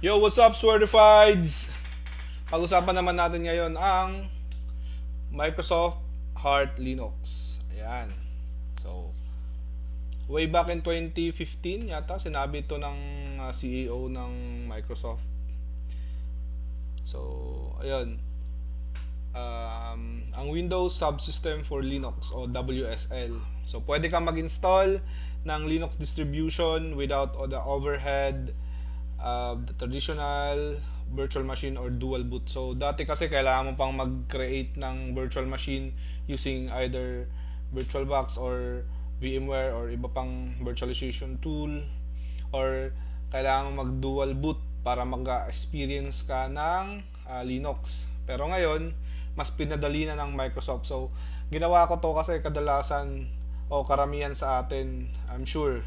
Yo, what's up, Swertifieds? Pag-usapan naman natin ngayon ang Microsoft Heart Linux. Ayan. So, way back in 2015 yata, sinabi ito ng CEO ng Microsoft. So, ayun. Ang Windows Subsystem for Linux o WSL. So, pwede kang mag-install ng Linux distribution without the overhead the traditional virtual machine or dual boot. So, dati kasi kailangan mo pang mag-create ng virtual machine using either VirtualBox or VMware or iba pang virtualization tool, or kailangan mo mag-dual boot para mag-experience ka ng Linux. Pero ngayon, mas pinadali na ng Microsoft. So, ginawa ko to kasi kadalasan o karamihan sa atin, I'm sure,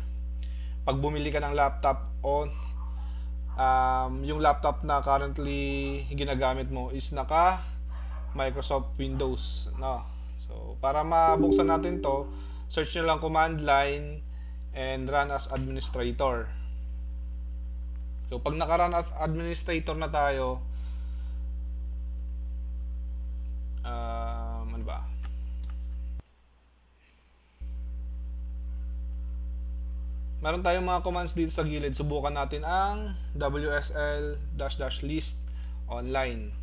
pag bumili ka ng laptop o yung laptop na currently ginagamit mo is naka Microsoft Windows, no? So, para mabuksan natin to, search nyo lang command line and run as administrator. So, pag naka-run as administrator na tayo, ano ba? Meron tayong mga commands dito sa gilid. Subukan natin ang wsl-list online.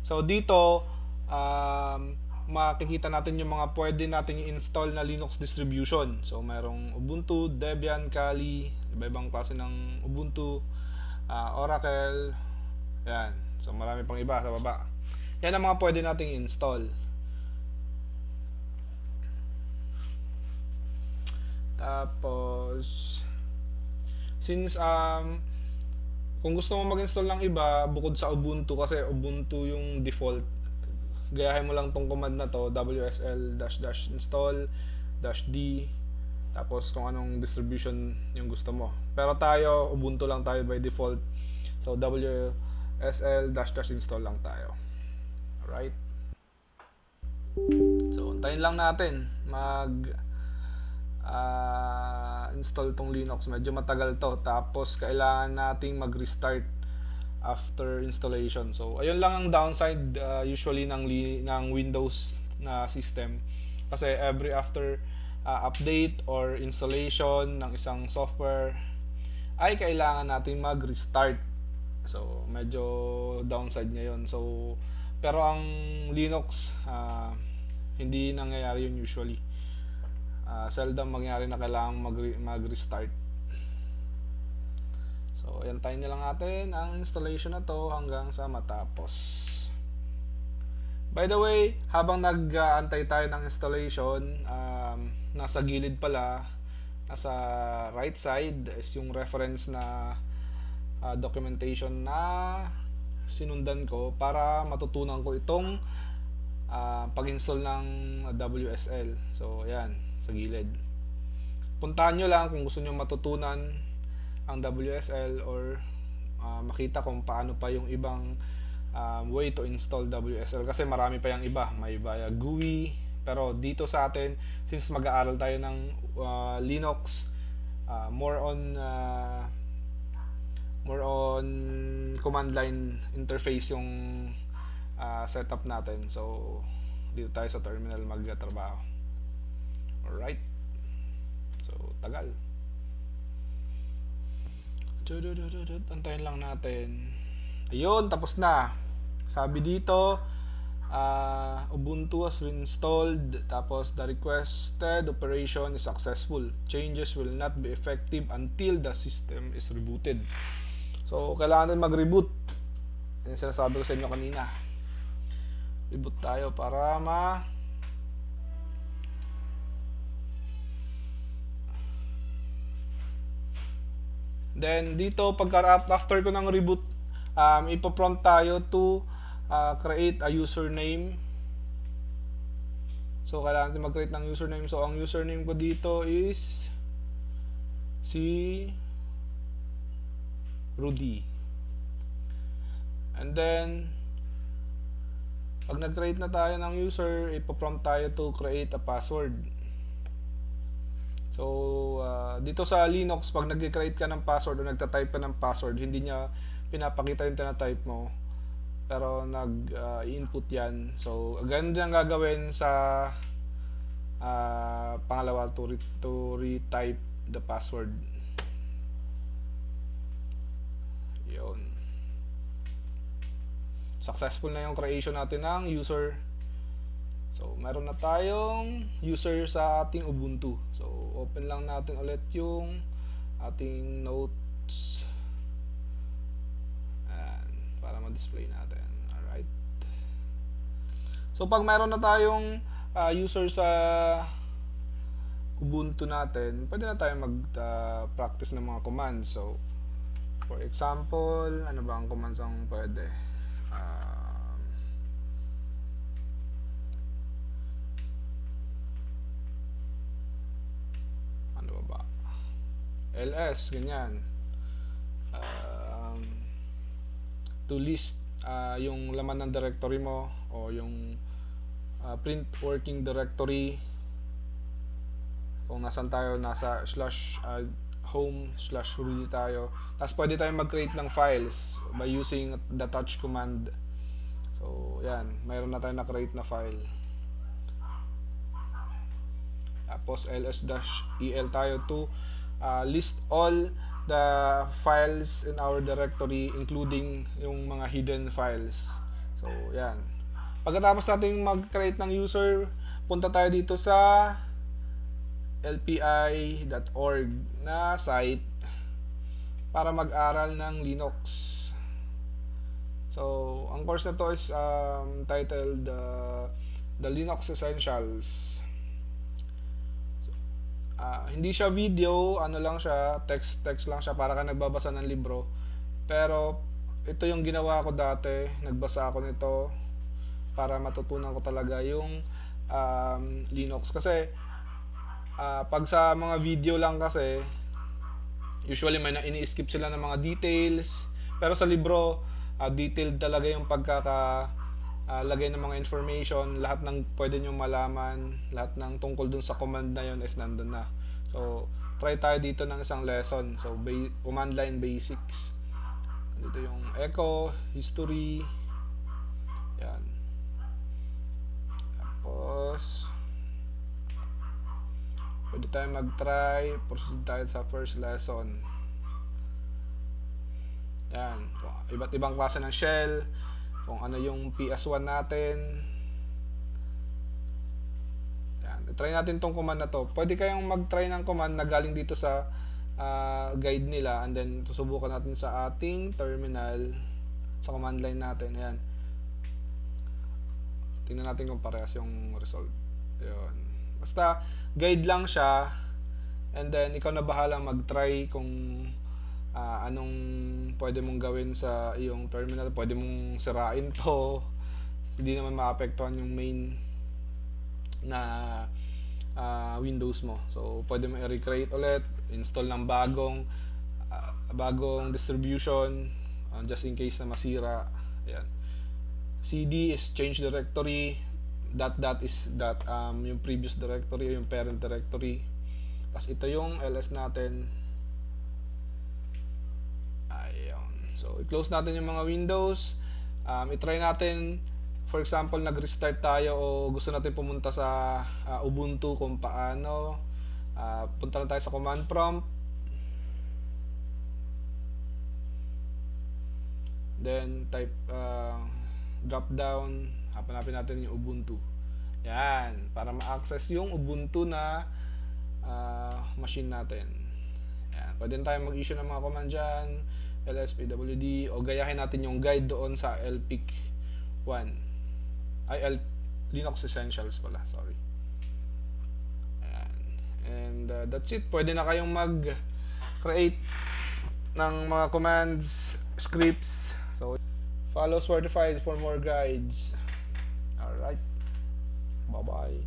So dito, makikita natin yung mga pwede natin i-install na Linux distribution. So merong Ubuntu, Debian, Kali, iba-ibang klase ng Ubuntu, Oracle, yan. So marami pang iba sa baba. Yan ang mga pwede nating i-install. Tapos, since kung gusto mo mag-install ng iba bukod sa Ubuntu, kasi Ubuntu yung default, gayahin mo lang tong command na to, wsl-install -d, tapos kung anong distribution yung gusto mo. Pero tayo, Ubuntu lang tayo by default. So wsl-install lang tayo. Alright. So, antayin lang natin install tong Linux. Medyo matagal to. Tapos kailangan nating mag-restart after installation. So ayun lang ang downside usually ng Windows na system. Kasi every after update or installation ng isang software ay kailangan nating mag-restart. So medyo downside niya yun. So pero ang Linux hindi nangyayari yun usually. Seldom mangyari na kailangan mag-restart. So, ayan, tayo na lang natin ang installation na to hanggang sa matapos. By the way, habang nag-aantay tayo ng installation, nasa gilid pala, nasa right side is yung reference na documentation na sinundan ko para matutunan ko itong pag-install ng WSL. So, ayan, sa gilid. Puntahan nyo lang kung gusto nyo matutunan ang WSL or makita kung paano pa yung ibang way to install WSL, kasi marami pa yung iba, may via GUI. Pero dito sa atin, since mag-aaral tayo ng Linux, more on command line interface yung setup natin. So dito tayo sa terminal magtatrabaho. Alright. So, tagal. Antayin lang natin. Ayun, tapos na. Sabi dito, Ubuntu has been installed. Tapos, the requested operation is successful. Changes will not be effective until the system is rebooted. So, kailangan din mag-reboot. Yan sinasabi ko sa inyo kanina. Reboot tayo para Then dito after ko ng reboot, ipo-prompt tayo to create a username. So kailangan natin mag-create ng username. So ang username ko dito is si Rudy. And then pag nag-create na tayo ng user, ipo-prompt tayo to create a password. So, dito sa Linux, pag nag-create ka ng password o nagta-type ka ng password, hindi niya pinapakita yung tinatype mo, pero nag-input yan. So ganun din ang gagawin sa pangalawa, to retype the password. Yun. Successful na yung creation natin ng user. So meron na tayong user sa ating Ubuntu. So open lang natin ulit yung ating notes. Ayan, para ma-display natin. Alright. So pag meron na tayong user sa Ubuntu natin, pwede na tayo mag-practice ng mga commands. So for example, ano ba ang commands ang pwede? Ano ba? ls, ganyan. To list yung laman ng directory mo, o yung print working directory. Kung nasan tayo, nasa /home/root tayo. Tapos pwede tayong mag-create ng files by using the touch command. So yan, mayroon na tayong na-create na file. Tapos ls-el tayo to list all the files in our directory, including yung mga hidden files. So yan. Pagkatapos natin mag-create ng user, punta tayo dito sa lpi.org na site para mag-aral ng Linux. So ang course na to is titled The Linux Essentials. Hindi siya video, ano lang siya, text lang siya, para ka nagbabasa ng libro. Pero ito yung ginawa ko dati, nagbasa ako nito para matutunan ko talaga yung Linux. Kasi pag sa mga video lang kasi, usually may ini-skip sila ng mga details. Pero sa libro, detailed talaga yung lagay ng mga information, lahat ng pwede nyo malaman, lahat ng tungkol dun sa command na yun is nandun na. So try tayo dito ng isang lesson. So command line basics, dito yung echo, history, yan. Tapos pwede tayo mag-try, proceed tayo sa first lesson. Yan, iba't ibang klase ng shell, kung ano yung PS1 natin. Yan, try natin tong command na to. Pwede kayong mag-try ng command na galing dito sa guide nila, and then susubukan natin sa ating terminal, sa command line natin. Ayan, tingnan natin kung parehas yung result. Yun, basta guide lang siya, and then ikaw na bahala mag-try kung anong pwede mong gawin sa iyong terminal. Pwede mong sirain to, hindi naman maapektuhan yung main na Windows mo. So pwede mo i-recreate ulit, install ng bagong distribution, just in case na masira. Ayan. cd is change directory, dot is yung previous directory, yung parent directory. Tapos ito yung ls natin. So, i-close natin yung mga windows. I-try natin, for example, nag-restart tayo o gusto natin pumunta sa Ubuntu kung paano. Punta lang tayo sa command prompt. Then, type drop down. Hanapin natin yung Ubuntu. Yan, para ma-access yung Ubuntu na machine natin. Yan, pwede tayo mag-issue ng mga command dyan, lspwd, o gayahin natin yung guide doon sa lpic 1 Linux Essentials pala, sorry. Ayan. And that's it. Pwede na kayong mag-create ng mga commands, scripts. So follow Swordify for more guides. Alright, bye bye.